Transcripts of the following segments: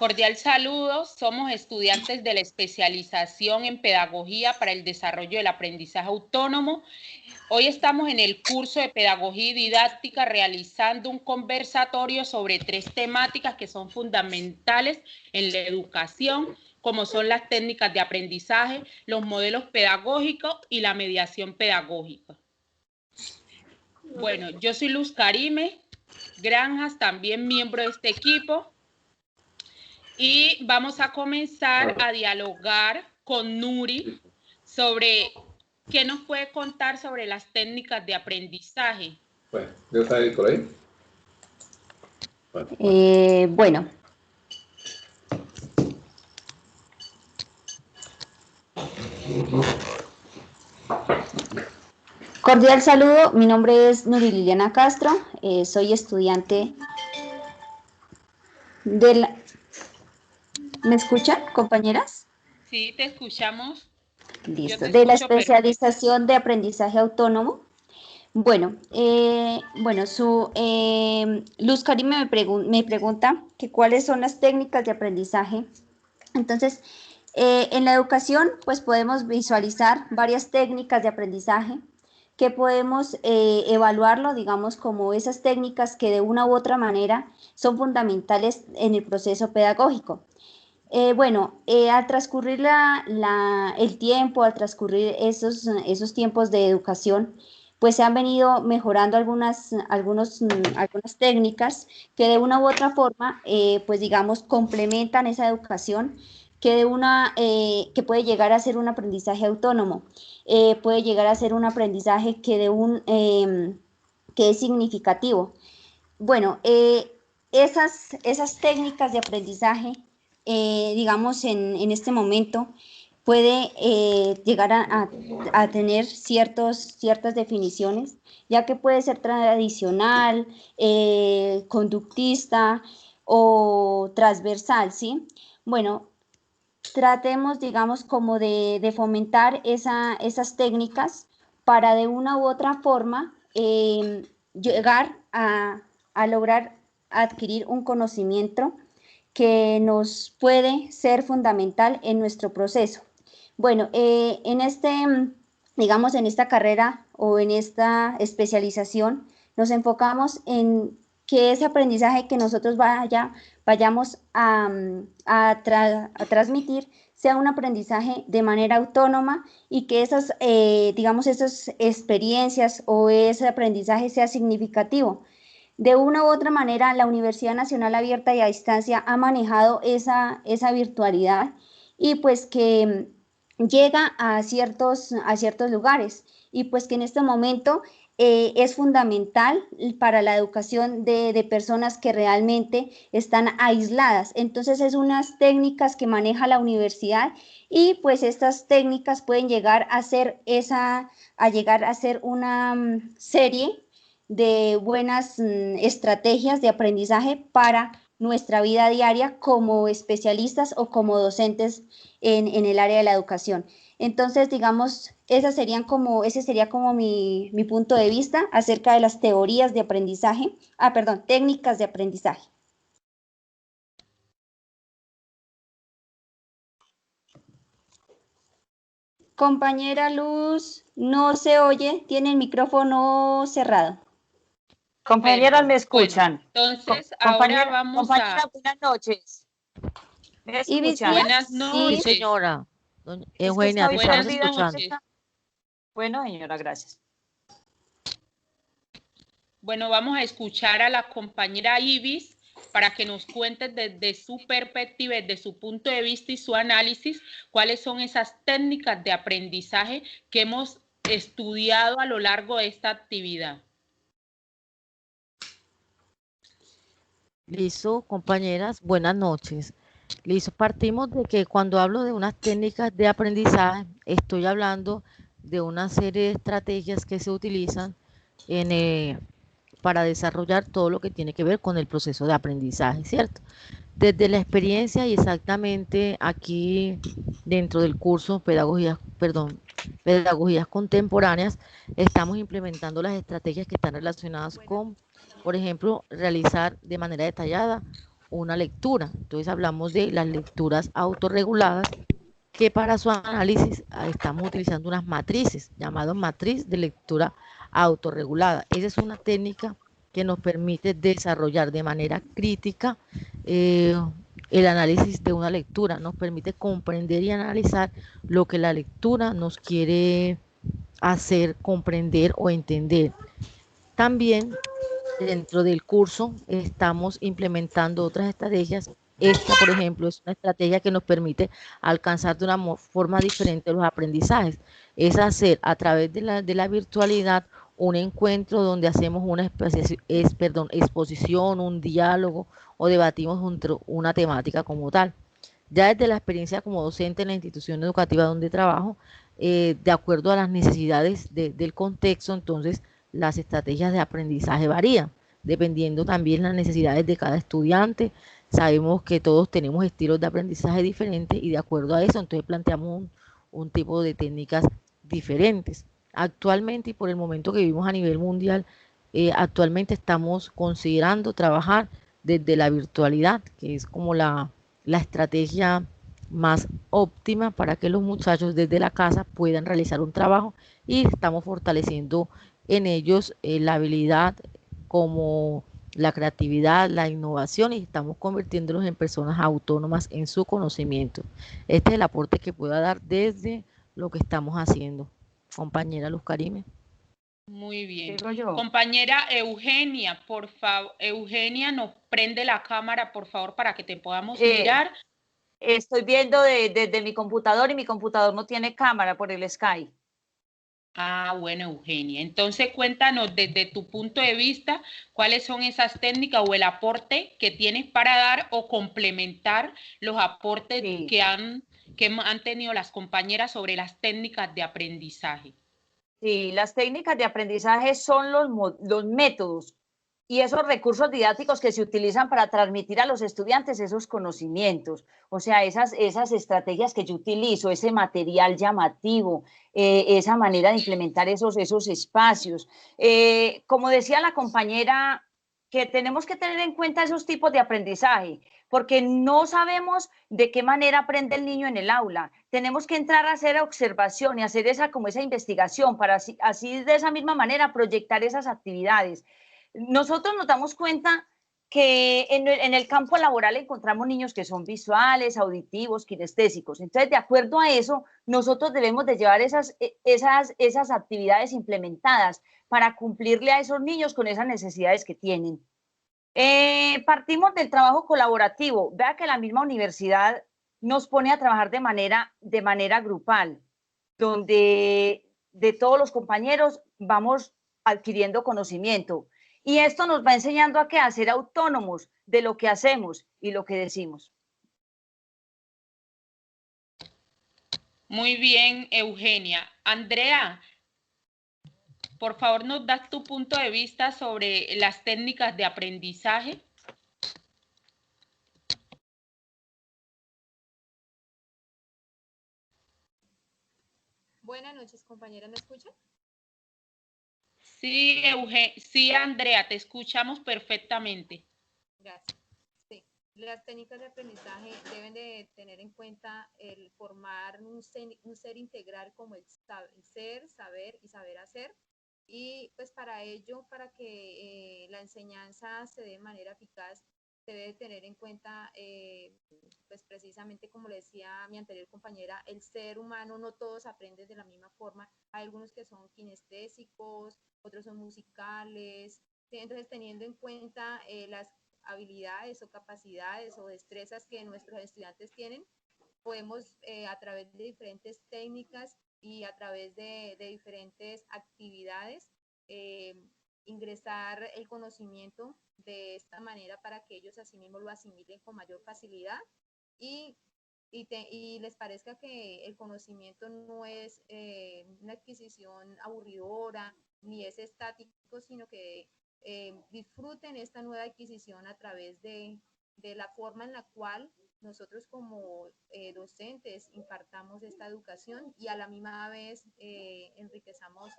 Cordial saludo, somos estudiantes de la especialización en Pedagogía para el Desarrollo del Aprendizaje Autónomo. Hoy estamos en el curso de Pedagogía y Didáctica realizando un conversatorio sobre 3 temáticas que son fundamentales en la educación, como son las técnicas de aprendizaje, los modelos pedagógicos y la mediación pedagógica. Bueno, yo soy Luz Karime Granjas, también miembro de este equipo. Y vamos a comenzar a dialogar con Nuri sobre qué nos puede contar sobre las técnicas de aprendizaje. Bueno, ¿ya está ahí por ahí? Bueno. Cordial saludo, mi nombre es Nuri Liliana Castro, soy estudiante de la... ¿Me escuchan, compañeras? Sí, te escuchamos. Listo, de la especialización de aprendizaje autónomo. Bueno, Luz Karime me pregunta que cuáles son las técnicas de aprendizaje. Entonces, en la educación, pues podemos visualizar varias técnicas de aprendizaje que podemos evaluarlo, digamos, como esas técnicas que de una u otra manera son fundamentales en el proceso pedagógico. Al transcurrir el tiempo, al transcurrir esos tiempos de educación, pues se han venido mejorando algunas técnicas que de una u otra forma, pues digamos, complementan esa educación que puede llegar a ser un aprendizaje autónomo, puede llegar a ser un aprendizaje que es significativo. Bueno, esas técnicas de aprendizaje, digamos, en este momento, puede llegar a tener ciertas definiciones, ya que puede ser tradicional, conductista o transversal, ¿sí? Bueno, tratemos, digamos, como de fomentar esas técnicas para de una u otra forma llegar a lograr adquirir un conocimiento que nos puede ser fundamental en nuestro proceso. Bueno, digamos, en esta carrera o en esta especialización, nos enfocamos en que ese aprendizaje que nosotros vayamos a transmitir sea un aprendizaje de manera autónoma y que esas experiencias o ese aprendizaje sea significativo. De una u otra manera, la Universidad Nacional Abierta y a Distancia ha manejado esa virtualidad y pues que llega a ciertos lugares y pues que en este momento es fundamental para la educación de personas que realmente están aisladas. Entonces es unas técnicas que maneja la universidad y pues estas técnicas pueden llegar a ser una serie de buenas estrategias de aprendizaje para nuestra vida diaria como especialistas o como docentes en el área de la educación. Entonces, digamos, ese sería como mi punto de vista acerca de las teorías de aprendizaje, técnicas de aprendizaje. Compañera Luz, no se oye, tiene el micrófono cerrado. Compañeras, ¿me escuchan? Entonces, ahora vamos compañera, buenas noches. ¿Me escuchan? Buenas noches. Sí, señora. Doña Eugenia, te buenas estamos noches. escuchando. Bueno, señora, gracias. Bueno, vamos a escuchar a la compañera Ibis para que nos cuente desde su perspectiva, desde su punto de vista y su análisis, cuáles son esas técnicas de aprendizaje que hemos estudiado a lo largo de esta actividad. Listo, compañeras, buenas noches. Listo, partimos de que cuando hablo de unas técnicas de aprendizaje, estoy hablando de una serie de estrategias que se utilizan para desarrollar todo lo que tiene que ver con el proceso de aprendizaje, ¿cierto? Desde la experiencia y exactamente aquí dentro del curso Pedagogías Contemporáneas, estamos implementando las estrategias que están relacionadas con, por ejemplo, realizar de manera detallada una lectura. Entonces hablamos de las lecturas autorreguladas, que para su análisis estamos utilizando unas matrices, llamadas matriz de lectura autorregulada. Esa es una técnica que nos permite desarrollar de manera crítica el análisis de una lectura, nos permite comprender y analizar lo que la lectura nos quiere hacer comprender o entender. También dentro del curso estamos implementando otras estrategias. Esta, por ejemplo, es una estrategia que nos permite alcanzar de una forma diferente los aprendizajes. Es hacer a través de la virtualidad un encuentro donde hacemos una exposición, un diálogo o debatimos una temática como tal. Ya desde la experiencia como docente en la institución educativa donde trabajo, de acuerdo a las necesidades del contexto, entonces las estrategias de aprendizaje varían, dependiendo también las necesidades de cada estudiante. Sabemos que todos tenemos estilos de aprendizaje diferentes y de acuerdo a eso, entonces planteamos un tipo de técnicas diferentes. Actualmente y por el momento que vivimos a nivel mundial, actualmente estamos considerando trabajar desde la virtualidad, que es como la estrategia más óptima para que los muchachos desde la casa puedan realizar un trabajo, y estamos fortaleciendo en ellos la habilidad como la creatividad, la innovación, y estamos convirtiéndolos en personas autónomas en su conocimiento. Este es el aporte que pueda dar desde lo que estamos haciendo. Compañera Luz Karime. Muy bien. Digo yo. Compañera Eugenia, por favor, Eugenia, nos prende la cámara, por favor, para que te podamos mirar. Estoy viendo desde mi computador y mi computador no tiene cámara por el Skype. Ah, bueno, Eugenia. Entonces, cuéntanos desde tu punto de vista cuáles son esas técnicas o el aporte que tienes para dar o complementar los aportes Sí. que han tenido las compañeras sobre las técnicas de aprendizaje. Sí, las técnicas de aprendizaje son los métodos y esos recursos didácticos que se utilizan para transmitir a los estudiantes esos conocimientos, o sea, esas estrategias que yo utilizo, ese material llamativo, esa manera de implementar esos espacios. Como decía la compañera, que tenemos que tener en cuenta esos tipos de aprendizaje, porque no sabemos de qué manera aprende el niño en el aula. Tenemos que entrar a hacer observación y hacer esa investigación para así de esa misma manera proyectar esas actividades. Nosotros nos damos cuenta que en el campo laboral encontramos niños que son visuales, auditivos, kinestésicos. Entonces, de acuerdo a eso, nosotros debemos de llevar esas actividades implementadas para cumplirle a esos niños con esas necesidades que tienen. Partimos del trabajo colaborativo. Vea que la misma universidad nos pone a trabajar de manera grupal, donde de todos los compañeros vamos adquiriendo conocimiento. Y esto nos va enseñando a ser autónomos de lo que hacemos y lo que decimos. Muy bien, Eugenia. Andrea, por favor, ¿nos das tu punto de vista sobre las técnicas de aprendizaje? Buenas noches, compañera, ¿me escuchan? Sí, sí, Andrea, te escuchamos perfectamente. Gracias. Sí, las técnicas de aprendizaje deben de tener en cuenta el formar un ser integral como el ser, saber y saber hacer. Y pues para ello, para que la enseñanza se dé de manera eficaz, se debe tener en cuenta, pues precisamente como le decía mi anterior compañera, el ser humano, no todos aprenden de la misma forma. Hay algunos que son kinestésicos, otros son musicales. ¿Sí? Entonces, teniendo en cuenta las habilidades o capacidades o destrezas que nuestros estudiantes tienen, podemos a través de diferentes técnicas y a través de diferentes actividades ingresar el conocimiento de esta manera para que ellos así mismo lo asimilen con mayor facilidad y les parezca que el conocimiento no es una adquisición aburridora ni es estático, sino que disfruten esta nueva adquisición a través de la forma en la cual nosotros como docentes impartamos esta educación y a la misma vez enriquecemos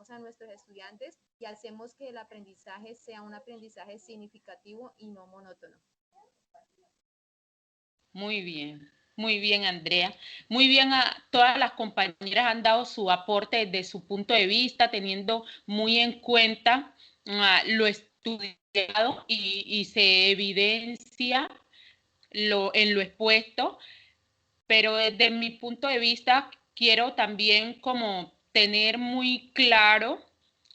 a nuestros estudiantes y hacemos que el aprendizaje sea un aprendizaje significativo y no monótono. muy bien, Andrea. Muy bien, todas las compañeras han dado su aporte desde su punto de vista, teniendo muy en cuenta lo estudiado y se evidencia en lo expuesto, pero desde mi punto de vista quiero también como tener muy claro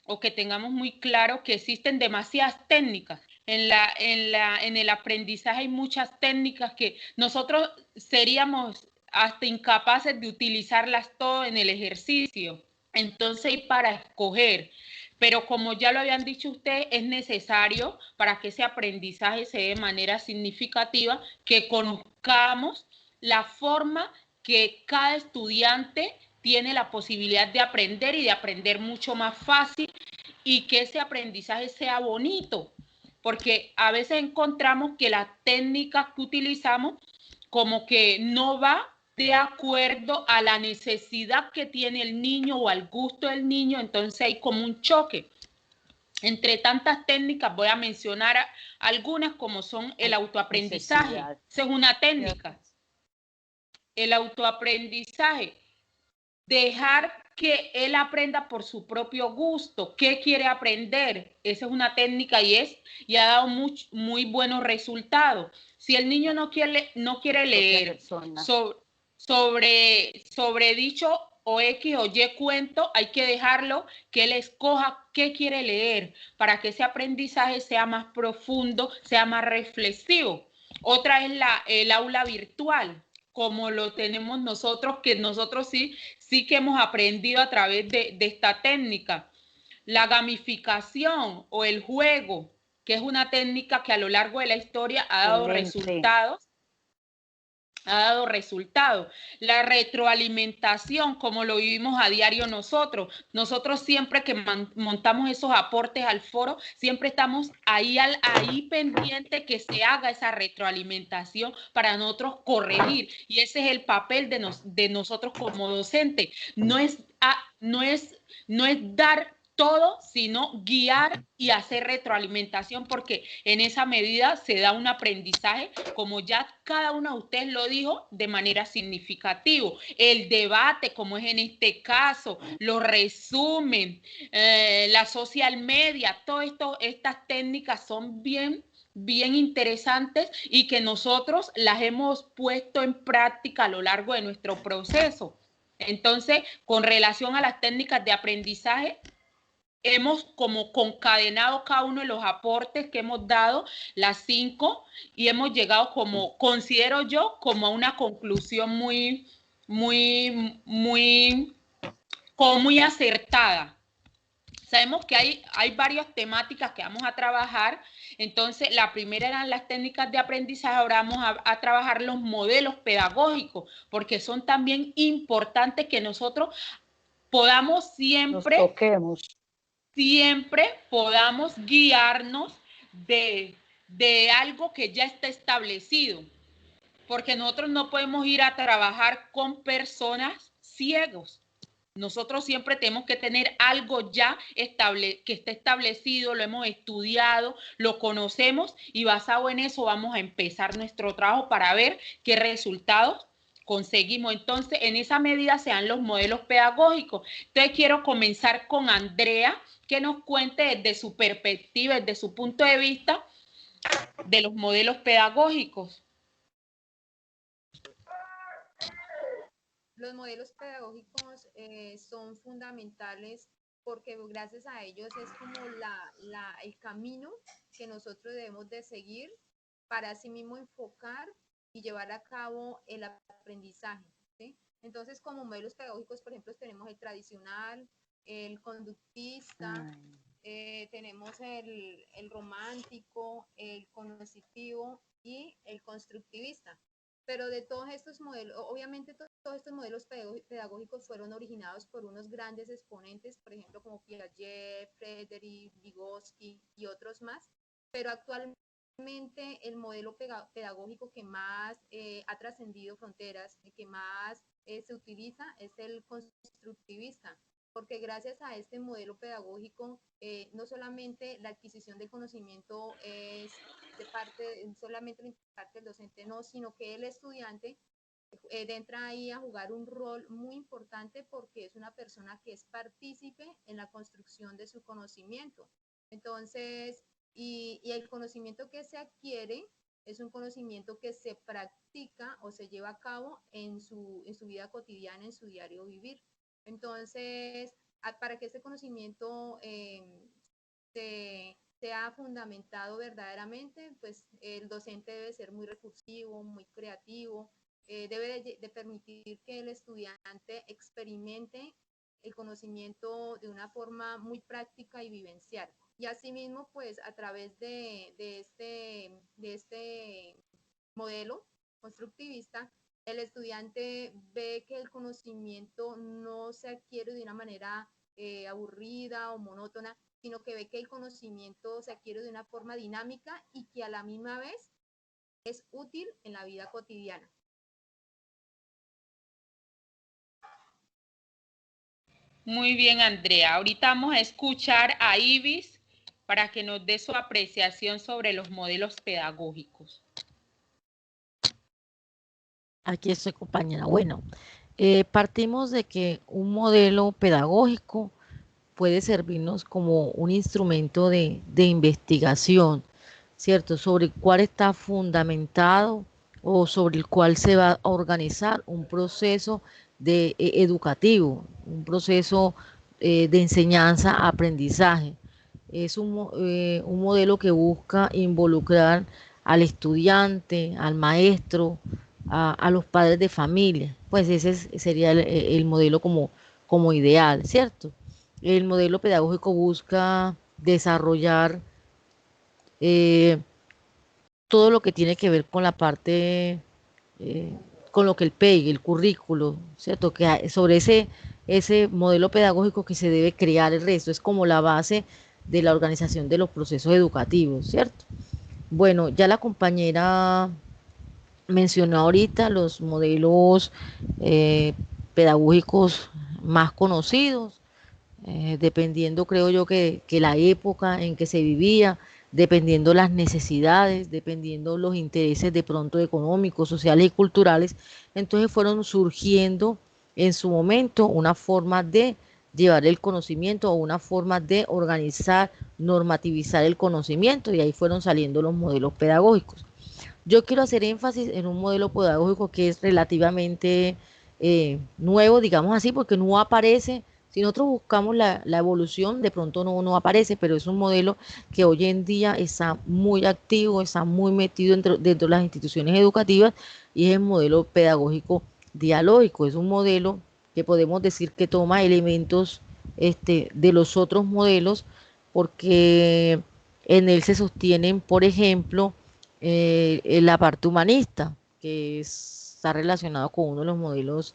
o que tengamos muy claro que existen demasiadas técnicas. En el aprendizaje hay muchas técnicas que nosotros seríamos hasta incapaces de utilizarlas todo en el ejercicio. Entonces, y para escoger, pero como ya lo habían dicho ustedes, es necesario para que ese aprendizaje se dé de manera significativa que conozcamos la forma que cada estudiante tiene la posibilidad de aprender y de aprender mucho más fácil y que ese aprendizaje sea bonito, porque a veces encontramos que la técnica que utilizamos como que no va de acuerdo a la necesidad que tiene el niño o al gusto del niño, entonces hay como un choque. Entre tantas técnicas voy a mencionar algunas como son el autoaprendizaje. Esa es una técnica. El autoaprendizaje, dejar que él aprenda por su propio gusto, qué quiere aprender. Esa es una técnica y ha dado muy buenos resultados. Si el niño no quiere leer sobre dicho o X o Y cuento, hay que dejarlo que él escoja qué quiere leer para que ese aprendizaje sea más profundo, sea más reflexivo. Otra es el aula virtual, como lo tenemos nosotros, que nosotros sí que hemos aprendido a través de esta técnica. La gamificación o el juego, que es una técnica que a lo largo de la historia ha dado resultados. La retroalimentación, como lo vivimos a diario nosotros. Nosotros siempre que montamos esos aportes al foro, siempre estamos ahí pendiente que se haga esa retroalimentación para nosotros corregir. Y ese es el papel de nosotros como docentes. No es dar todo, sino guiar y hacer retroalimentación, porque en esa medida se da un aprendizaje, como ya cada uno de ustedes lo dijo, de manera significativa. El debate, como es en este caso, los resumen, la social media, todas estas técnicas son bien interesantes y que nosotros las hemos puesto en práctica a lo largo de nuestro proceso. Entonces, con relación a las técnicas de aprendizaje, hemos como concadenado cada uno de los aportes que hemos dado, las 5, y hemos llegado como, considero yo, como a una conclusión muy acertada. Sabemos que hay varias temáticas que vamos a trabajar. Entonces, la primera eran las técnicas de aprendizaje, ahora vamos a trabajar los modelos pedagógicos, porque son también importantes que nosotros podamos siempre podamos guiarnos de algo que ya está establecido, porque nosotros no podemos ir a trabajar con personas ciegos. Nosotros siempre tenemos que tener algo ya que esté establecido, lo hemos estudiado, lo conocemos y basado en eso vamos a empezar nuestro trabajo para ver qué resultados conseguimos. Entonces, en esa medida se dan los modelos pedagógicos. Entonces, quiero comenzar con Andrea, que nos cuente desde su perspectiva, desde su punto de vista, de los modelos pedagógicos. Los modelos pedagógicos son fundamentales porque gracias a ellos es como el camino que nosotros debemos de seguir para así mismo enfocar y llevar a cabo el aprendizaje, ¿sí? Entonces, como modelos pedagógicos, por ejemplo, tenemos el tradicional, el conductista, tenemos el romántico, el cognitivo y el constructivista. Pero de todos estos modelos, obviamente todos estos modelos pedagógicos fueron originados por unos grandes exponentes, por ejemplo, como Piaget, Frederick, Vygotsky y otros más, pero actualmente el modelo pedagógico que más ha trascendido fronteras, el que más se utiliza es el constructivista, porque gracias a este modelo pedagógico, no solamente la adquisición de conocimiento es solamente de parte del docente, no, sino que el estudiante entra ahí a jugar un rol muy importante porque es una persona que es partícipe en la construcción de su conocimiento. Entonces, y el conocimiento que se adquiere es un conocimiento que se practica o se lleva a cabo en su vida cotidiana, en su diario vivir. Entonces, para que este conocimiento sea fundamentado verdaderamente, pues el docente debe ser muy recursivo, muy creativo, debe de permitir que el estudiante experimente el conocimiento de una forma muy práctica y vivencial. Y asimismo, pues a través de este modelo constructivista, el estudiante ve que el conocimiento no se adquiere de una manera aburrida o monótona, sino que ve que el conocimiento se adquiere de una forma dinámica y que a la misma vez es útil en la vida cotidiana. Muy bien, Andrea. Ahorita vamos a escuchar a Ibis para que nos dé su apreciación sobre los modelos pedagógicos. Aquí estoy, compañera. Bueno, partimos de que un modelo pedagógico puede servirnos como un instrumento de investigación, ¿cierto? Sobre el cual está fundamentado o sobre el cual se va a organizar un proceso educativo, un proceso de enseñanza-aprendizaje. Es un modelo que busca involucrar al estudiante, al maestro, a los padres de familia. Pues ese sería el modelo como ideal, ¿cierto? El modelo pedagógico busca desarrollar todo lo que tiene que ver con la parte, con lo que el PEI, el currículo, ¿cierto? Que sobre ese modelo pedagógico que se debe crear el resto, es como la base de la organización de los procesos educativos, ¿cierto? Bueno, ya la compañera mencionó ahorita los modelos pedagógicos más conocidos, dependiendo, creo yo, que la época en que se vivía, dependiendo las necesidades, dependiendo los intereses de pronto económicos, sociales y culturales, entonces fueron surgiendo en su momento una forma de llevar el conocimiento o una forma de organizar, normativizar el conocimiento y ahí fueron saliendo los modelos pedagógicos. Yo quiero hacer énfasis en un modelo pedagógico que es relativamente nuevo, digamos así, porque no aparece. Si nosotros buscamos la evolución, de pronto no aparece, pero es un modelo que hoy en día está muy activo, está muy metido dentro de las instituciones educativas y es el modelo pedagógico dialógico. Es un modelo que podemos decir que toma elementos de los otros modelos porque en él se sostienen, por ejemplo, en la parte humanista, que está relacionado con uno de los modelos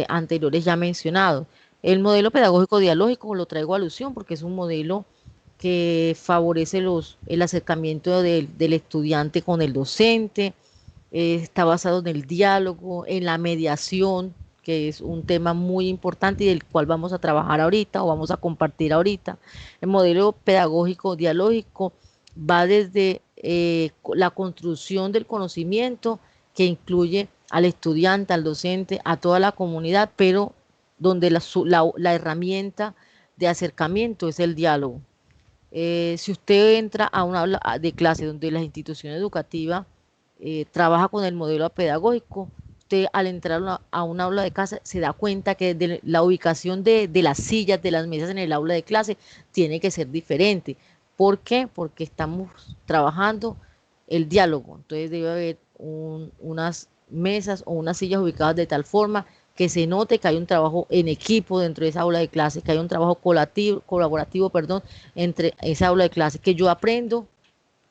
anteriores ya mencionados. El modelo pedagógico dialógico lo traigo a alusión porque es un modelo que favorece el acercamiento del estudiante con el docente, está basado en el diálogo, en la mediación, que es un tema muy importante y del cual vamos a trabajar ahorita o vamos a compartir ahorita. El modelo pedagógico dialógico va desde la construcción del conocimiento que incluye al estudiante, al docente, a toda la comunidad, pero donde la herramienta de acercamiento es el diálogo. Si usted entra a una aula de clase donde la institución educativa trabaja con el modelo pedagógico, usted al entrar a una aula de clase se da cuenta que la ubicación de las sillas, de las mesas en el aula de clase tiene que ser diferente. ¿Por qué? Porque estamos trabajando el diálogo. Entonces debe haber unas mesas o unas sillas ubicadas de tal forma que se note que hay un trabajo en equipo dentro de esa aula de clase, que hay un trabajo colaborativo, entre esa aula de clase, que yo aprendo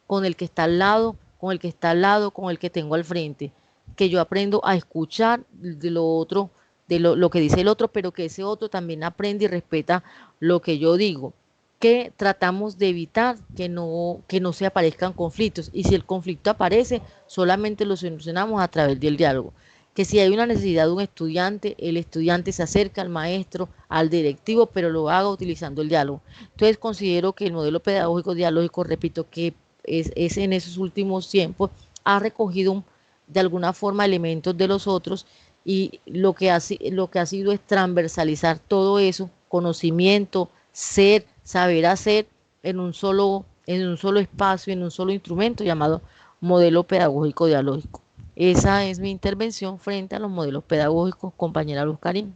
con el que está al lado, con el que está al lado, con el que tengo al frente, que yo aprendo a escuchar de lo otro, de lo que dice el otro, pero que ese otro también aprende y respeta lo que yo digo, que tratamos de evitar que no se aparezcan conflictos, y si el conflicto aparece, solamente lo solucionamos a través del diálogo. que si hay una necesidad de un estudiante, el estudiante se acerca al maestro, al directivo, pero lo haga utilizando el diálogo. Entonces considero que el modelo pedagógico dialógico, repito, que es en esos últimos tiempos, ha recogido de alguna forma elementos de los otros, y lo que ha sido es transversalizar todo eso, conocimiento, ser, saber hacer, en un solo espacio, en un solo instrumento llamado modelo pedagógico dialógico. Esa es mi intervención frente a los modelos pedagógicos, compañera Luz Karim.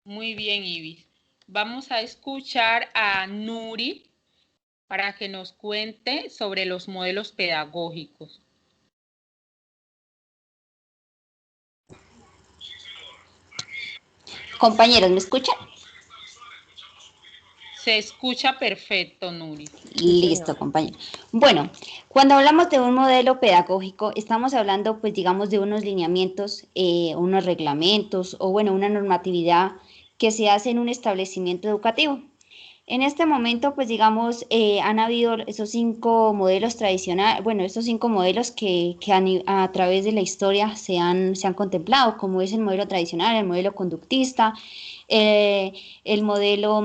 Muy bien, Ibis. Vamos a escuchar a Nuri para que nos cuente sobre los modelos pedagógicos. Compañeros, ¿me escuchan? Se escucha perfecto, Nuri. Listo, compañero. Bueno, cuando hablamos de un modelo pedagógico, estamos hablando, pues, digamos, de unos lineamientos, unos reglamentos o, bueno, una normatividad que se hace en un establecimiento educativo. En este momento, pues, digamos, han habido esos 5 modelos tradicionales, bueno, estos 5 modelos que a través de la historia se han contemplado, como es el modelo tradicional, el modelo conductista, el modelo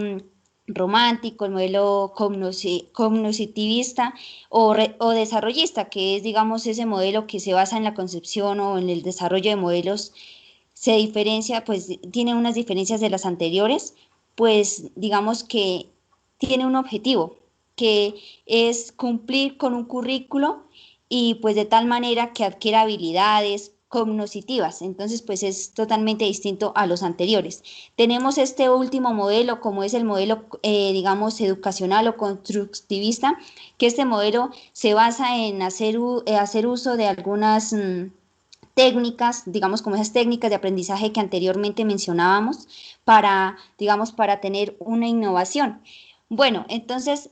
romántico, el modelo cognitivista o desarrollista, que es, digamos, ese modelo que se basa en la concepción o en el desarrollo de modelos, se diferencia, pues tiene unas diferencias de las anteriores, pues digamos que tiene un objetivo, que es cumplir con un currículo y pues de tal manera que adquiera habilidades cognitivas. Entonces, pues es totalmente distinto a los anteriores. Tenemos este último modelo, como es el modelo, digamos, educacional o constructivista, que este modelo se basa en hacer uso de algunas técnicas, digamos, como esas técnicas de aprendizaje que anteriormente mencionábamos, para, digamos, para tener una innovación. Bueno, entonces,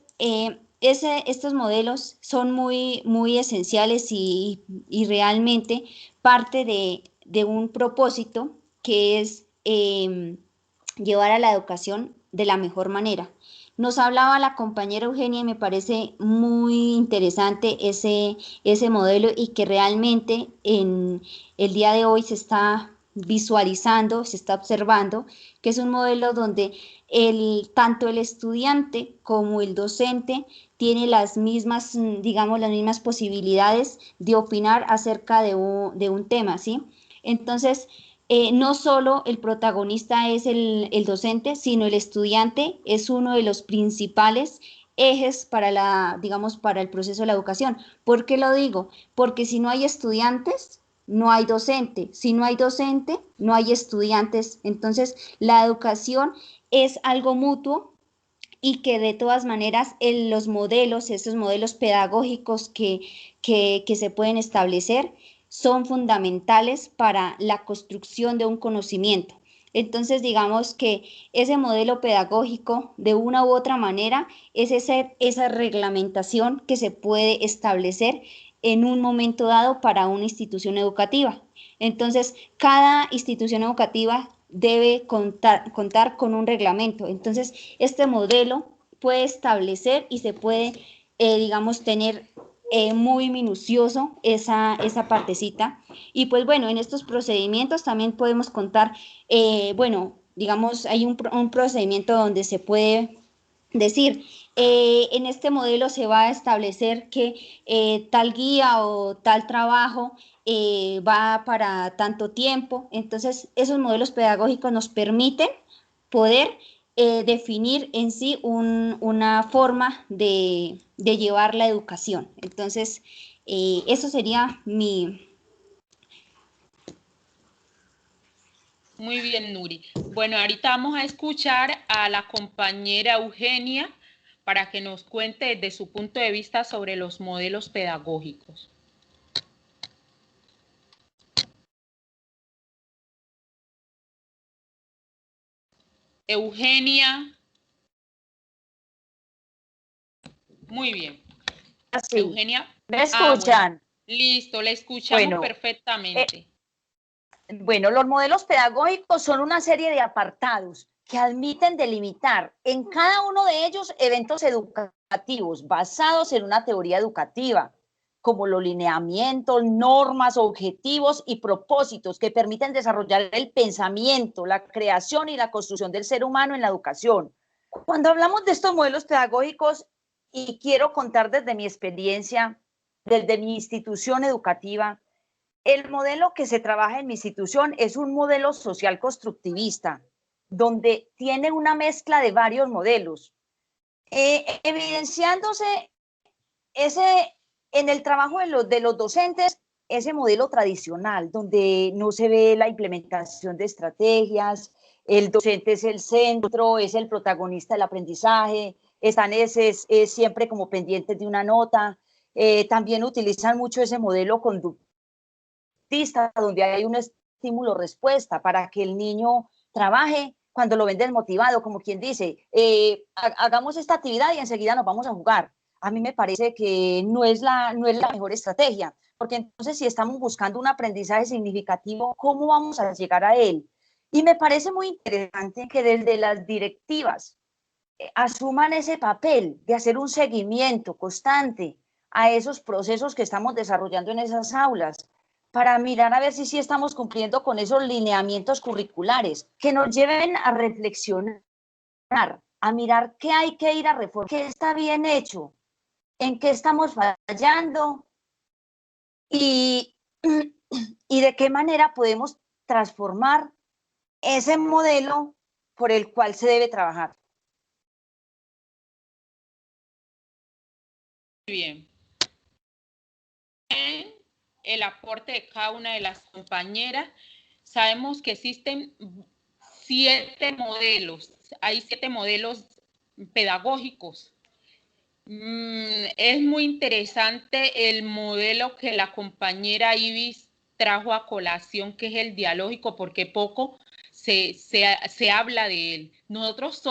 estos modelos son muy esenciales y realmente parte de un propósito que es llevar a la educación de la mejor manera. Nos hablaba la compañera Eugenia y me parece muy interesante ese modelo y que realmente en el día de hoy se está visualizando, se está observando, que es un modelo donde tanto el estudiante como el docente tiene las mismas, digamos, las mismas posibilidades de opinar acerca de un tema, ¿sí? Entonces, no solo el protagonista es el docente, sino el estudiante es uno de los principales ejes para digamos, para el proceso de la educación. ¿Por qué lo digo? Porque si no hay estudiantes, no hay docente. Si no hay docente, no hay estudiantes. Entonces, la educación es algo mutuo y que de todas maneras los modelos, esos modelos pedagógicos que se pueden establecer, son fundamentales para la construcción de un conocimiento. Entonces, digamos que ese modelo pedagógico, de una u otra manera, es esa reglamentación que se puede establecer en un momento dado para una institución educativa. Entonces, cada institución educativa debe contar con un reglamento. Entonces, este modelo puede establecer y se puede, digamos, tener muy minucioso esa partecita. Y pues bueno, en estos procedimientos también podemos contar, bueno, digamos, hay un procedimiento donde se puede decir, en este modelo se va a establecer que tal guía o tal trabajo va para tanto tiempo. Entonces, esos modelos pedagógicos nos permiten poder definir en sí una forma de llevar la educación. Entonces, eso sería mi... Muy bien, Nuri. Bueno, ahorita vamos a escuchar a la compañera Eugenia para que nos cuente desde su punto de vista sobre los modelos pedagógicos. Eugenia. Muy bien. Así. Eugenia. ¿Me escuchan? Bueno. Listo, la escuchamos bueno, perfectamente. Bueno, los modelos pedagógicos son una serie de apartados que admiten delimitar en cada uno de ellos eventos educativos basados en una teoría educativa, como los lineamientos, normas, objetivos y propósitos que permiten desarrollar el pensamiento, la creación y la construcción del ser humano en la educación. Cuando hablamos de estos modelos pedagógicos, y quiero contar desde mi experiencia, desde mi institución educativa, el modelo que se trabaja en mi institución es un modelo social constructivista, donde tiene una mezcla de varios modelos, evidenciándose en el trabajo de los docentes, ese modelo tradicional, donde no se ve la implementación de estrategias, el docente es el centro, es el protagonista del aprendizaje, están siempre como pendientes de una nota. También utilizan mucho ese modelo conductista, donde hay un estímulo-respuesta para que el niño trabaje cuando lo ven desmotivado, como quien dice, hagamos esta actividad y enseguida nos vamos a jugar. A mí me parece que no es la mejor estrategia, porque entonces si estamos buscando un aprendizaje significativo, ¿cómo vamos a llegar a él? Y me parece muy interesante que desde las directivas asuman ese papel de hacer un seguimiento constante a esos procesos que estamos desarrollando en esas aulas, para mirar a ver si sí estamos cumpliendo con esos lineamientos curriculares, que nos lleven a reflexionar, a mirar qué hay que ir a reformar, qué está bien hecho, en qué estamos fallando y, y de qué manera podemos transformar ese modelo por el cual se debe trabajar. Bien. El aporte de cada una de las compañeras. Sabemos que existen 7 modelos, hay 7 modelos pedagógicos. Es muy interesante el modelo que la compañera Ibis trajo a colación, que es el dialógico, porque poco se habla de él. Nosotros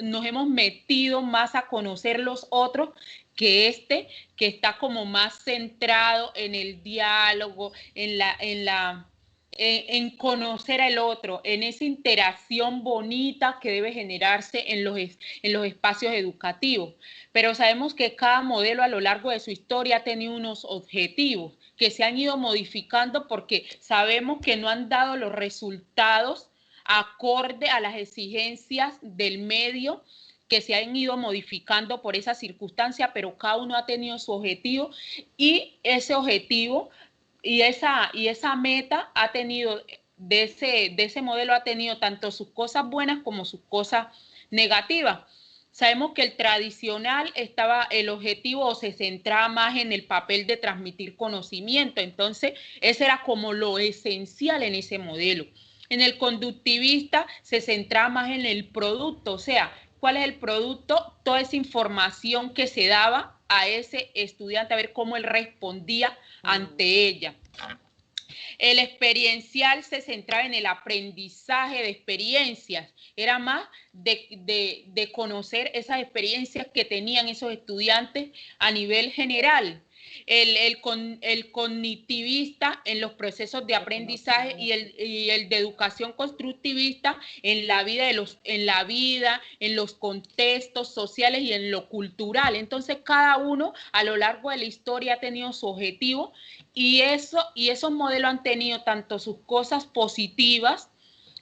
nos hemos metido más a conocer los otros que que está como más centrado en el diálogo, en conocer al otro, en esa interacción bonita que debe generarse en los espacios educativos. Pero sabemos que cada modelo a lo largo de su historia ha tenido unos objetivos que se han ido modificando porque sabemos que no han dado los resultados acorde a las exigencias del medio, que se han ido modificando por esa circunstancia, pero cada uno ha tenido su objetivo y ese objetivo y esa meta ha tenido, de ese modelo ha tenido tanto sus cosas buenas como sus cosas negativas. Sabemos que el tradicional el objetivo o se centraba más en el papel de transmitir conocimiento, entonces ese era como lo esencial en ese modelo. En el conductivista se centraba más en el producto, o sea, ¿cuál es el producto? Toda esa información que se daba a ese estudiante, a ver cómo él respondía ante ella. El experiencial se centraba en el aprendizaje de experiencias, era más de conocer esas experiencias que tenían esos estudiantes a nivel general. El cognitivista en los procesos de aprendizaje y el de educación constructivista en la vida, en los contextos sociales y en lo cultural. Entonces, cada uno a lo largo de la historia ha tenido su objetivo y esos modelos han tenido tanto sus cosas positivas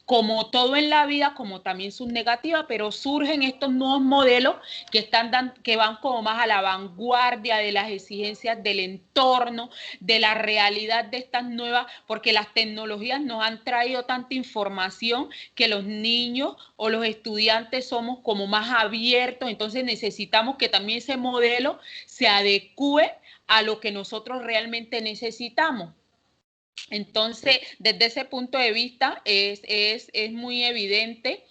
como todo en la vida, como también sus negativas, pero surgen estos nuevos modelos que van como más a la vanguardia de las exigencias del entorno, de la realidad de estas nuevas, porque las tecnologías nos han traído tanta información que los niños o los estudiantes somos como más abiertos, entonces necesitamos que también ese modelo se adecue a lo que nosotros realmente necesitamos. Entonces, desde ese punto de vista, es muy evidente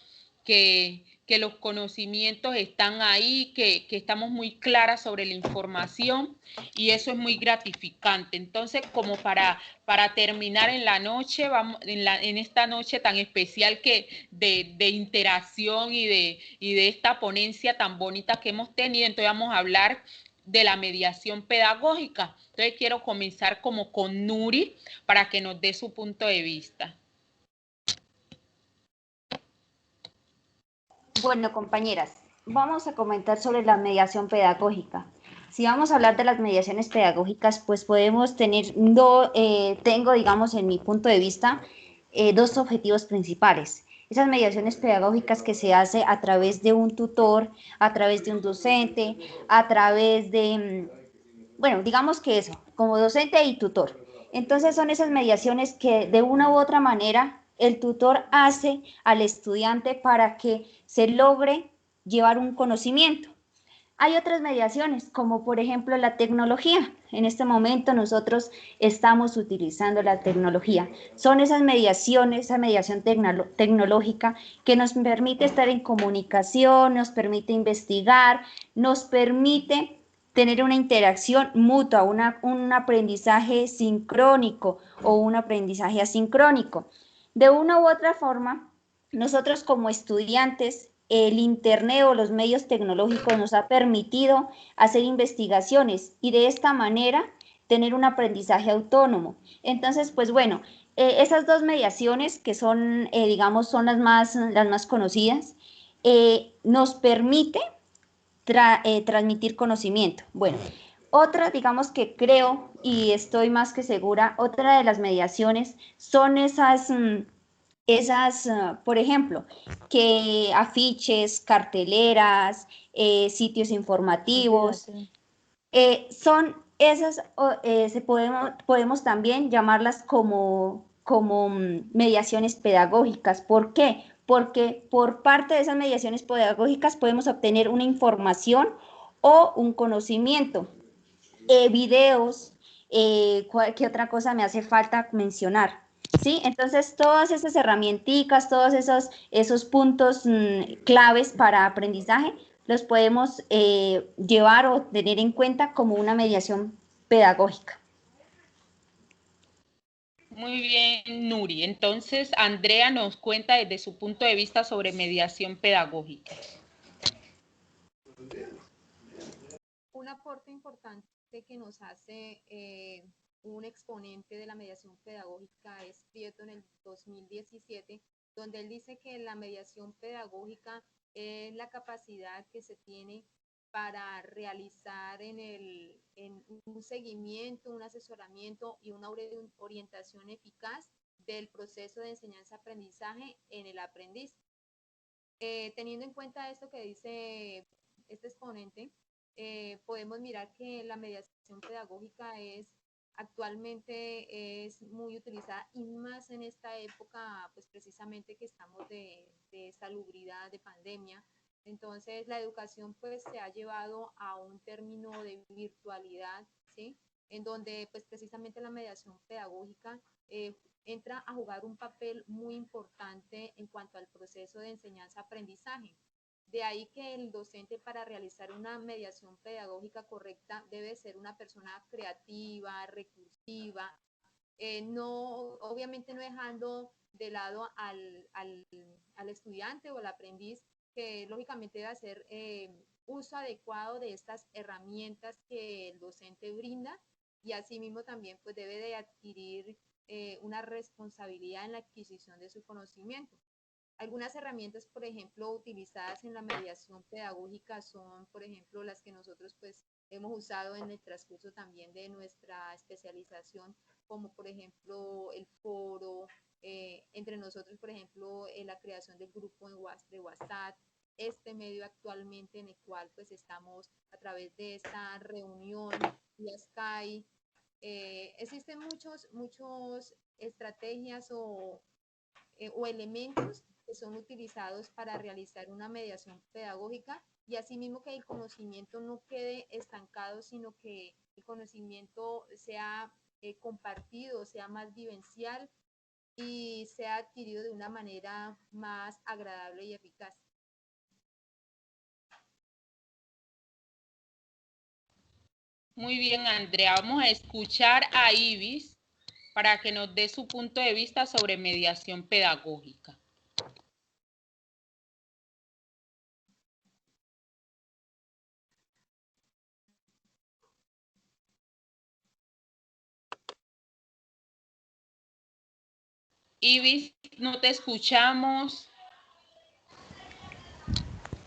que los conocimientos están ahí, que estamos muy claras sobre la información y eso es muy gratificante. Entonces, como para terminar en la noche, en esta noche tan especial de interacción y de esta ponencia tan bonita que hemos tenido, entonces vamos a hablar de la mediación pedagógica. Entonces quiero comenzar como con Nuri para que nos dé su punto de vista. Bueno, compañeras, vamos a comentar sobre la mediación pedagógica. Si vamos a hablar de las mediaciones pedagógicas, pues podemos tener, tengo, digamos, en mi punto de vista, dos objetivos principales. Esas mediaciones pedagógicas que se hace a través de un tutor, a través de un docente, a través de, bueno, digamos que eso, como docente y tutor. Entonces son esas mediaciones que de una u otra manera el tutor hace al estudiante para que se logre llevar un conocimiento. Hay otras mediaciones, como por ejemplo la tecnología. En este momento nosotros estamos utilizando la tecnología. Son esas mediaciones, esa mediación tecnológica que nos permite estar en comunicación, nos permite investigar, nos permite tener una interacción mutua, un aprendizaje sincrónico o un aprendizaje asincrónico. De una u otra forma, nosotros como estudiantes, el Internet o los medios tecnológicos nos ha permitido hacer investigaciones y de esta manera tener un aprendizaje autónomo. Entonces, pues bueno, esas dos mediaciones que son, digamos, son las más conocidas, nos permite transmitir conocimiento. Bueno, otra, digamos que creo y estoy más que segura, otra de las mediaciones son esas, por ejemplo, que afiches, carteleras, sitios informativos, son esas, podemos también llamarlas como mediaciones pedagógicas. ¿Por qué? Porque por parte de esas mediaciones pedagógicas podemos obtener una información o un conocimiento, videos, ¿qué otra cosa me hace falta mencionar? ¿Sí? Entonces, todas esas herramienticas, todos esos puntos claves para aprendizaje, los podemos llevar o tener en cuenta como una mediación pedagógica. Muy bien, Nuri. Entonces, Andrea nos cuenta desde su punto de vista sobre mediación pedagógica. Un aporte importante que nos hace un exponente de la mediación pedagógica es Prieto en el 2017, donde él dice que la mediación pedagógica es la capacidad que se tiene para realizar en un seguimiento, un asesoramiento y una orientación eficaz del proceso de enseñanza-aprendizaje en el aprendiz. Teniendo en cuenta esto que dice este exponente, podemos mirar que la mediación pedagógica actualmente es muy utilizada y más en esta época, pues precisamente que estamos de salubridad, de pandemia. Entonces la educación pues se ha llevado a un término de virtualidad, ¿sí? En donde pues precisamente la mediación pedagógica entra a jugar un papel muy importante en cuanto al proceso de enseñanza-aprendizaje. De ahí que el docente para realizar una mediación pedagógica correcta debe ser una persona creativa, recursiva, obviamente no dejando de lado al estudiante o al aprendiz, que lógicamente debe hacer uso adecuado de estas herramientas que el docente brinda y asimismo también pues debe de adquirir una responsabilidad en la adquisición de su conocimiento. Algunas herramientas, por ejemplo, utilizadas en la mediación pedagógica son, por ejemplo, las que nosotros pues hemos usado en el transcurso también de nuestra especialización, como por ejemplo el foro, entre nosotros, por ejemplo, la creación del grupo de WhatsApp, este medio actualmente en el cual pues estamos a través de esta reunión vía Skype. Existen muchos estrategias o elementos que son utilizados para realizar una mediación pedagógica y asimismo que el conocimiento no quede estancado, sino que el conocimiento sea compartido, sea más vivencial y sea adquirido de una manera más agradable y eficaz. Muy bien, Andrea. Vamos a escuchar a Ibis para que nos dé su punto de vista sobre mediación pedagógica. Ibis, no te escuchamos.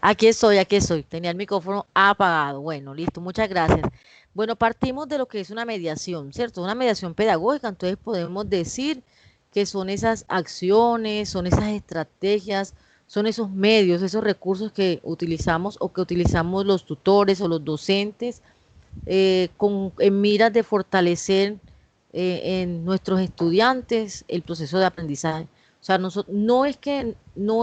Aquí estoy, aquí estoy. Tenía el micrófono apagado. Bueno, listo, muchas gracias. Bueno, partimos de lo que es una mediación, ¿cierto? Una mediación pedagógica, entonces podemos decir que son esas acciones, son esas estrategias, son esos medios, esos recursos que utilizamos o que utilizamos los tutores o los docentes en miras de fortalecer en nuestros estudiantes el proceso de aprendizaje. O sea, no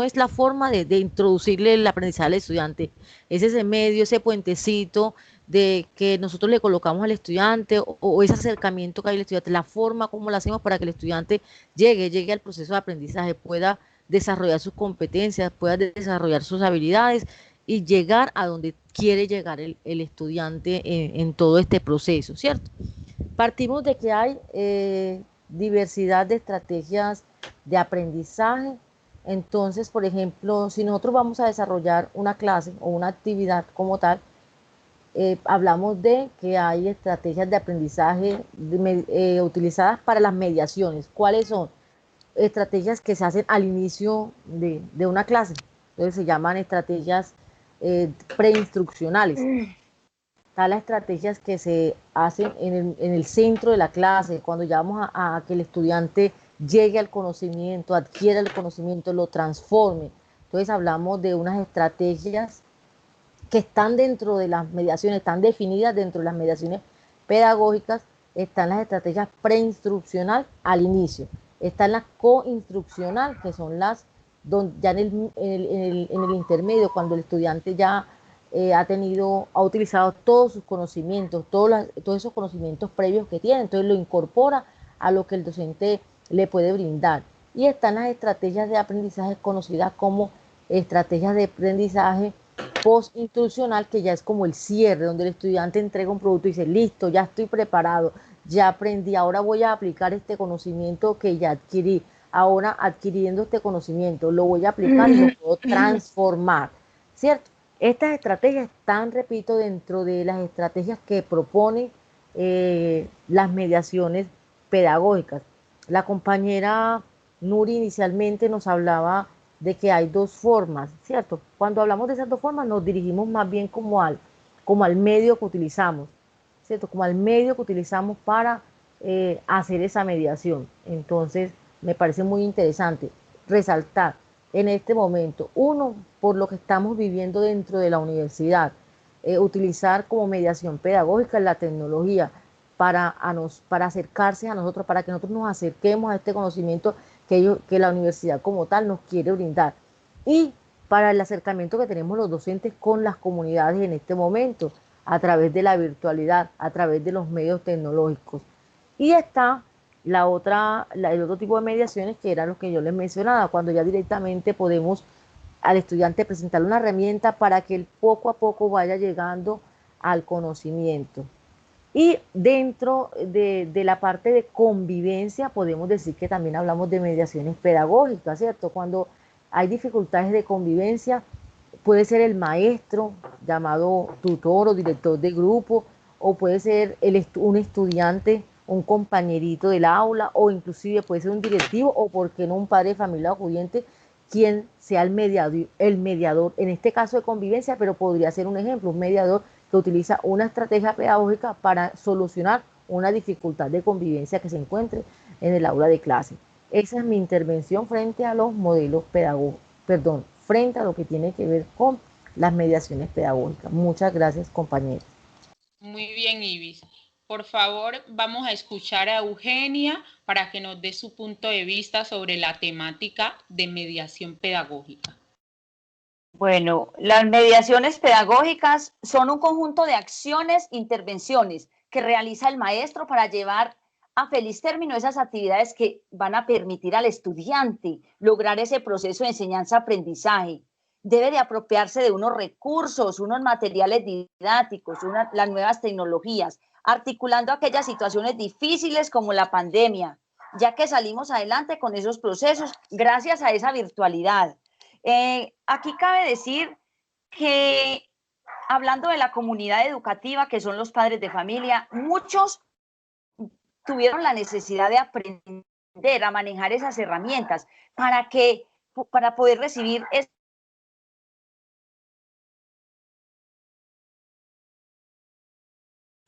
es la forma de introducirle el aprendizaje al estudiante, es ese medio, ese puentecito de que nosotros le colocamos al estudiante o ese acercamiento que hay al estudiante, la forma como lo hacemos para que el estudiante llegue al proceso de aprendizaje, pueda desarrollar sus competencias, pueda desarrollar sus habilidades y llegar a donde quiere llegar el estudiante en todo este proceso, ¿cierto? Partimos de que hay diversidad de estrategias de aprendizaje. Entonces, por ejemplo, si nosotros vamos a desarrollar una clase o una actividad como tal, hablamos de que hay estrategias de aprendizaje utilizadas para las mediaciones. ¿Cuáles son? Estrategias que se hacen al inicio de una clase. Entonces se llaman estrategias preinstruccionales. Están las estrategias que se hacen en el centro de la clase, cuando llegamos a que el estudiante llegue al conocimiento, adquiera el conocimiento, lo transforme. Entonces hablamos de unas estrategias que están dentro de las mediaciones, están definidas dentro de las mediaciones pedagógicas. Están las estrategias preinstruccional al inicio, están las coinstruccional, que son las ya en el intermedio, cuando el estudiante ya ha utilizado todos sus conocimientos, todos esos conocimientos previos que tiene, entonces lo incorpora a lo que el docente le puede brindar. Y están las estrategias de aprendizaje conocidas como estrategias de aprendizaje postinstruccional, que ya es como el cierre, donde el estudiante entrega un producto y dice, listo, ya estoy preparado, ya aprendí, ahora voy a aplicar este conocimiento que ya adquirí. Ahora, adquiriendo este conocimiento, lo voy a aplicar y lo puedo transformar, ¿cierto? Estas estrategias están, repito, dentro de las estrategias que proponen las mediaciones pedagógicas. La compañera Nuri inicialmente nos hablaba de que hay dos formas, ¿cierto? Cuando hablamos de esas dos formas nos dirigimos más bien como al medio que utilizamos, ¿cierto? Como al medio que utilizamos para hacer esa mediación. Entonces, me parece muy interesante resaltar en este momento, uno, por lo que estamos viviendo dentro de la universidad, utilizar como mediación pedagógica la tecnología para acercarse a nosotros, para que nosotros nos acerquemos a este conocimiento que la universidad como tal nos quiere brindar. Y para el acercamiento que tenemos los docentes con las comunidades en este momento, a través de la virtualidad, a través de los medios tecnológicos. Y está el otro tipo de mediaciones, que eran los que yo les mencionaba, cuando ya directamente podemos al estudiante presentarle una herramienta para que él poco a poco vaya llegando al conocimiento. Y dentro de la parte de convivencia podemos decir que también hablamos de mediaciones pedagógicas, ¿cierto? Cuando hay dificultades de convivencia, puede ser el maestro, llamado tutor o director de grupo, o puede ser un estudiante, un compañerito del aula, o inclusive puede ser un directivo, o por qué no un padre de familia acudiente, quien sea el mediador, en este caso de convivencia, pero podría ser un ejemplo, un mediador que utiliza una estrategia pedagógica para solucionar una dificultad de convivencia que se encuentre en el aula de clase. Esa es mi intervención frente a los modelos pedagógicos, frente a lo que tiene que ver con las mediaciones pedagógicas. Muchas gracias, compañeros. Muy bien, Ibis. Por favor, vamos a escuchar a Eugenia para que nos dé su punto de vista sobre la temática de mediación pedagógica. Bueno, las mediaciones pedagógicas son un conjunto de acciones, intervenciones que realiza el maestro para llevar a feliz término esas actividades que van a permitir al estudiante lograr ese proceso de enseñanza-aprendizaje. Debe de apropiarse de unos recursos, unos materiales didácticos, las nuevas tecnologías, articulando aquellas situaciones difíciles como la pandemia, ya que salimos adelante con esos procesos gracias a esa virtualidad. Aquí cabe decir que, hablando de la comunidad educativa, que son los padres de familia, muchos tuvieron la necesidad de aprender a manejar esas herramientas para poder recibir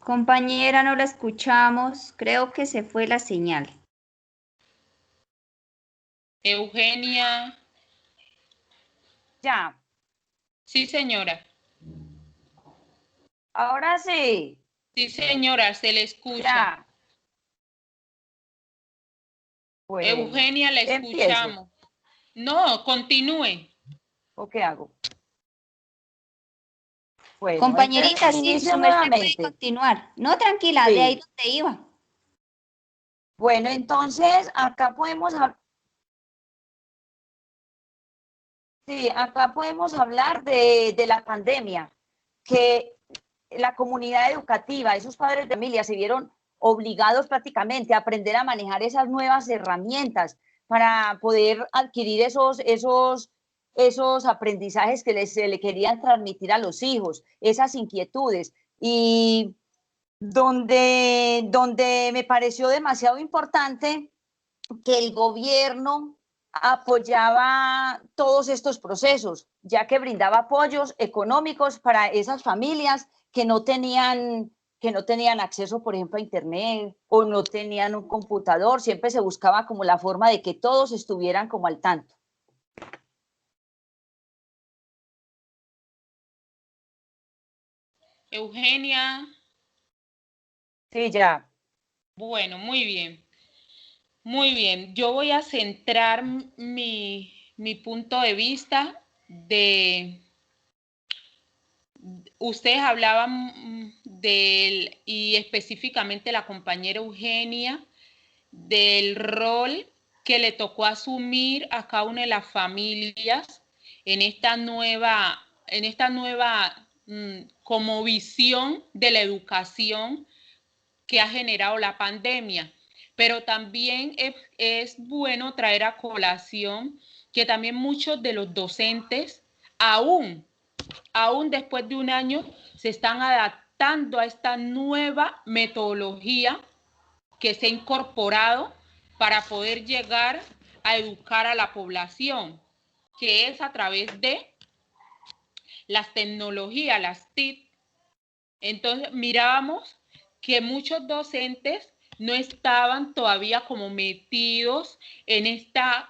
Compañera, no la escuchamos. Creo que se fue la señal. Eugenia. Ya, Sí, señora. ahora sí, Sí, señora, se le escucha. ya. Bueno, Eugenia, la empiezo. escuchamos. No, continúe. ¿O qué hago? Bueno, Compañerita, entonces sí, inicio su merced puede nuevamente. continuar. No, tranquila, de ahí Sí. donde iba. Bueno, entonces acá podemos sí, acá podemos hablar de la pandemia, que la comunidad educativa, esos padres de familia se vieron obligados prácticamente a aprender a manejar esas nuevas herramientas para poder adquirir esos aprendizajes que se le querían transmitir a los hijos, esas inquietudes. Y donde me pareció demasiado importante que el gobierno apoyaba todos estos procesos, ya que brindaba apoyos económicos para esas familias que no tenían acceso, por ejemplo, a Internet o no tenían un computador. Siempre se buscaba como la forma de que todos estuvieran como al tanto. Eugenia. Sí, ya. Bueno, muy bien. Muy bien. Yo voy a centrar mi punto de vista de... Ustedes hablaban del, y específicamente la compañera Eugenia, del rol que le tocó asumir a cada una de las familias en esta nueva como visión de la educación que ha generado la pandemia. Pero también es bueno traer a colación que también muchos de los docentes aún después de un año se están adaptando a esta nueva metodología que se ha incorporado para poder llegar a educar a la población, que es a través de las tecnologías, las TIC. Entonces mirábamos que muchos docentes no estaban todavía como metidos en esta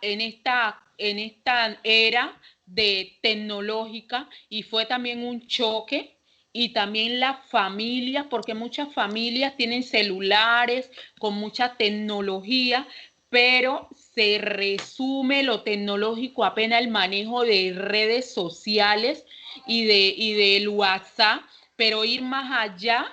era de tecnológica, y fue también un choque. Y también las familias, porque muchas familias tienen celulares con mucha tecnología, pero se resume lo tecnológico apenas el manejo de redes sociales y del WhatsApp, pero ir más allá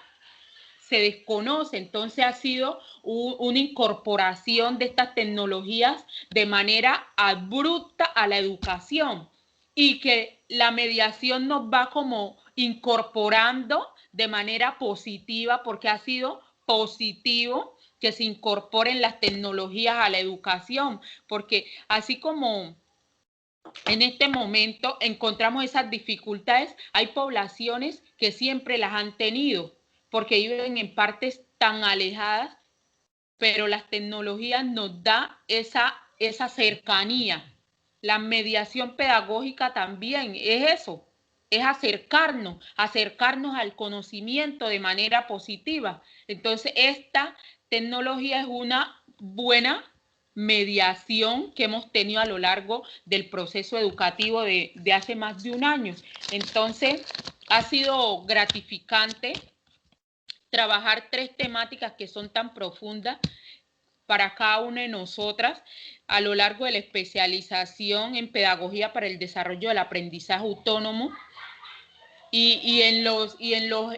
se desconoce. Entonces ha sido una incorporación de estas tecnologías de manera abrupta a la educación, y que la mediación nos va como incorporando de manera positiva, porque ha sido positivo que se incorporen las tecnologías a la educación, porque así como en este momento encontramos esas dificultades, hay poblaciones que siempre las han tenido porque viven en partes tan alejadas, pero las tecnologías nos da esa cercanía. La mediación pedagógica también es eso, es acercarnos al conocimiento de manera positiva. Entonces, esta tecnología es una buena mediación que hemos tenido a lo largo del proceso educativo de hace más de un año. Entonces, ha sido gratificante trabajar 3 temáticas que son tan profundas para cada una de nosotras a lo largo de la especialización en pedagogía para el desarrollo del aprendizaje autónomo, y en los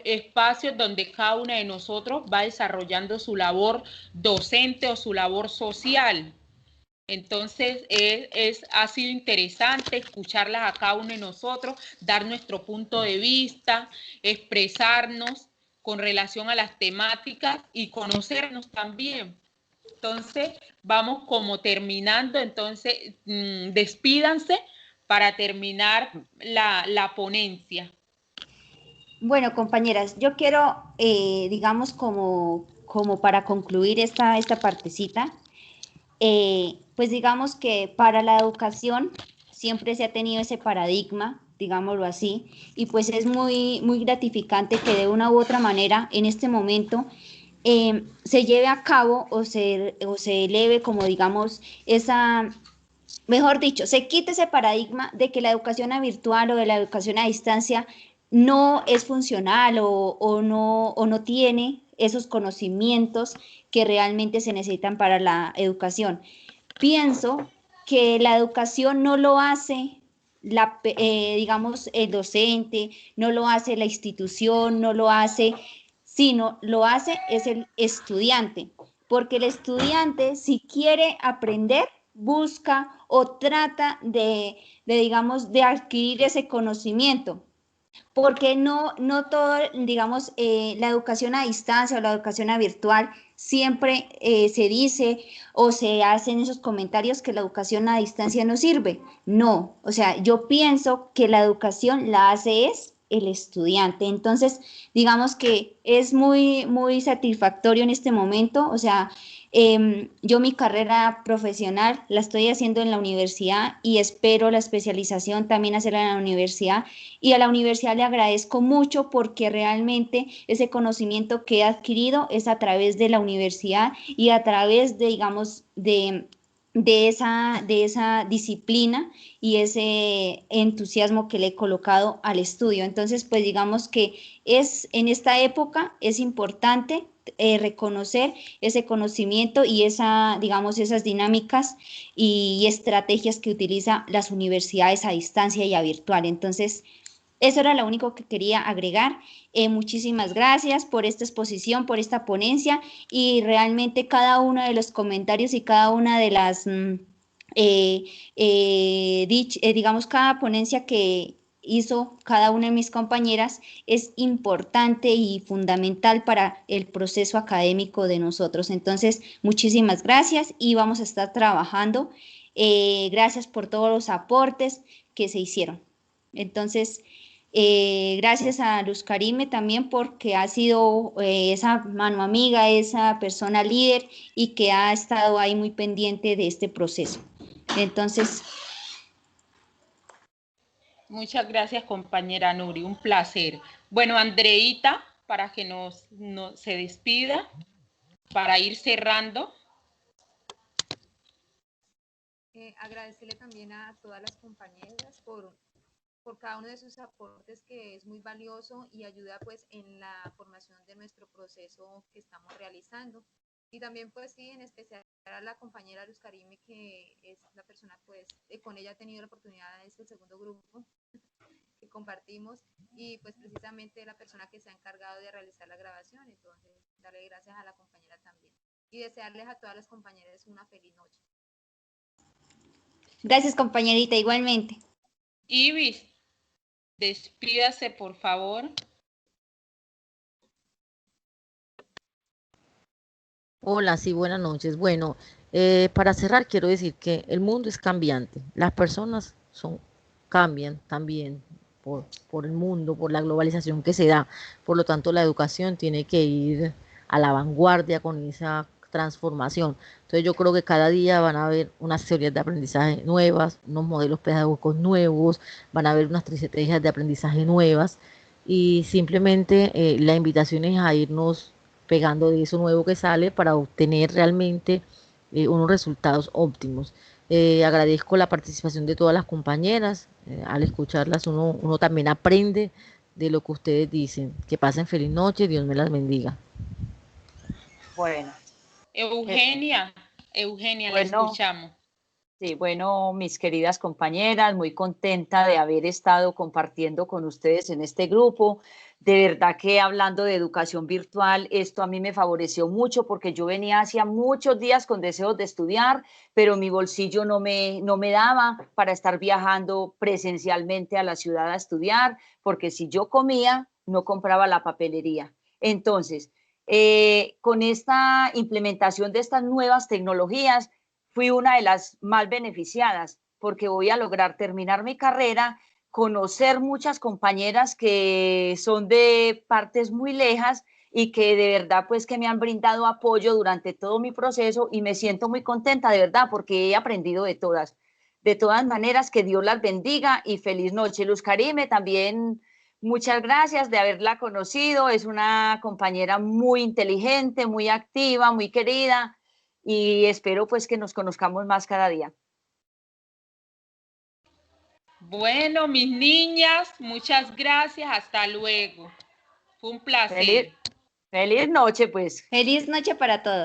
espacios donde cada una de nosotros va desarrollando su labor docente o su labor social. Entonces ha sido interesante escucharlas a cada uno de nosotros, dar nuestro punto de vista, expresarnos con relación a las temáticas y conocernos también. Entonces vamos como terminando, entonces despídanse para terminar la ponencia. Bueno, compañeras, yo quiero, digamos, como para concluir esta partecita, pues digamos que para la educación siempre se ha tenido ese paradigma digámoslo así, y pues es muy, muy gratificante que de una u otra manera en este momento se lleve a cabo o se eleve como digamos esa, mejor dicho, se quite ese paradigma de que la educación a virtual o de la educación a distancia no es funcional o no tiene esos conocimientos que realmente se necesitan para la educación. Pienso que la educación no lo hace digamos, el docente, no lo hace la institución, no lo hace, sino lo hace es el estudiante, porque el estudiante si quiere aprender, busca o trata digamos, de adquirir ese conocimiento porque no todo, digamos, la educación a distancia o la educación a virtual, siempre se dice o se hacen esos comentarios que la educación a distancia no sirve. No, o sea, yo pienso que la educación la hace es el estudiante. Entonces, digamos que es muy, muy satisfactorio en este momento, o sea, yo mi carrera profesional la estoy haciendo en la universidad y espero la especialización también hacerla en la universidad y a la universidad le agradezco mucho porque realmente ese conocimiento que he adquirido es a través de la universidad y a través de, digamos, de esa disciplina y ese entusiasmo que le he colocado al estudio. Entonces, pues digamos que es en esta época es importante reconocer ese conocimiento y digamos, esas dinámicas y estrategias que utiliza las universidades a distancia y a virtual. Entonces, eso era lo único que quería agregar. Muchísimas gracias por esta exposición, por esta ponencia y realmente cada uno de los comentarios y cada una de las, digamos, cada ponencia que hizo cada una de mis compañeras es importante y fundamental para el proceso académico de nosotros. Entonces, muchísimas gracias y vamos a estar trabajando. Gracias por todos los aportes que se hicieron. Entonces, gracias a Luz Karime también porque ha sido esa mano amiga, esa persona líder y que ha estado ahí muy pendiente de este proceso. Entonces, Muchas gracias, compañera Nuri, un placer. Bueno, Andreita, para que se despida, para ir cerrando. Agradecerle también a todas las compañeras por cada uno de sus aportes que es muy valioso y ayuda pues en la formación de nuestro proceso que estamos realizando. Y también pues sí, en especial a la compañera Luz Karime, que es la persona pues, con ella he tenido la oportunidad de este segundo grupo que compartimos y pues precisamente la persona que se ha encargado de realizar la grabación. Entonces, darle gracias a la compañera también y desearles a todas las compañeras una feliz noche. Gracias, compañerita, igualmente. Ibis, despídase, por favor. Hola, sí, buenas noches. Bueno, para cerrar quiero decir que el mundo es cambiante, las personas cambian también por el mundo, por la globalización que se da. Por lo tanto, la educación tiene que ir a la vanguardia con esa transformación. Entonces yo creo que cada día van a haber unas teorías de aprendizaje nuevas, unos modelos pedagógicos nuevos, van a haber unas estrategias de aprendizaje nuevas y simplemente la invitación es a irnos pegando de eso nuevo que sale para obtener realmente unos resultados óptimos. Agradezco la participación de todas las compañeras. Al escucharlas uno también aprende de lo que ustedes dicen. Que pasen feliz noche, Dios me las bendiga. Bueno. Eugenia, la escuchamos. Sí, bueno, mis queridas compañeras, muy contenta de haber estado compartiendo con ustedes en este grupo. De verdad que hablando de educación virtual, esto a mí me favoreció mucho porque yo venía hacía muchos días con deseos de estudiar, pero mi bolsillo no me daba para estar viajando presencialmente a la ciudad a estudiar, porque si yo comía, no compraba la papelería. Entonces, con esta implementación de estas nuevas tecnologías, fui una de las más beneficiadas porque voy a lograr terminar mi carrera, conocer muchas compañeras que son de partes muy lejas y que de verdad pues que me han brindado apoyo durante todo mi proceso y me siento muy contenta de verdad porque he aprendido de todas. De todas maneras, que Dios las bendiga y feliz noche. Luz Karime, también muchas gracias de haberla conocido. Es una compañera muy inteligente, muy activa, muy querida y espero pues que nos conozcamos más cada día. Bueno, mis niñas, muchas gracias. Hasta luego. Fue un placer. Feliz noche, pues. Feliz noche para todos.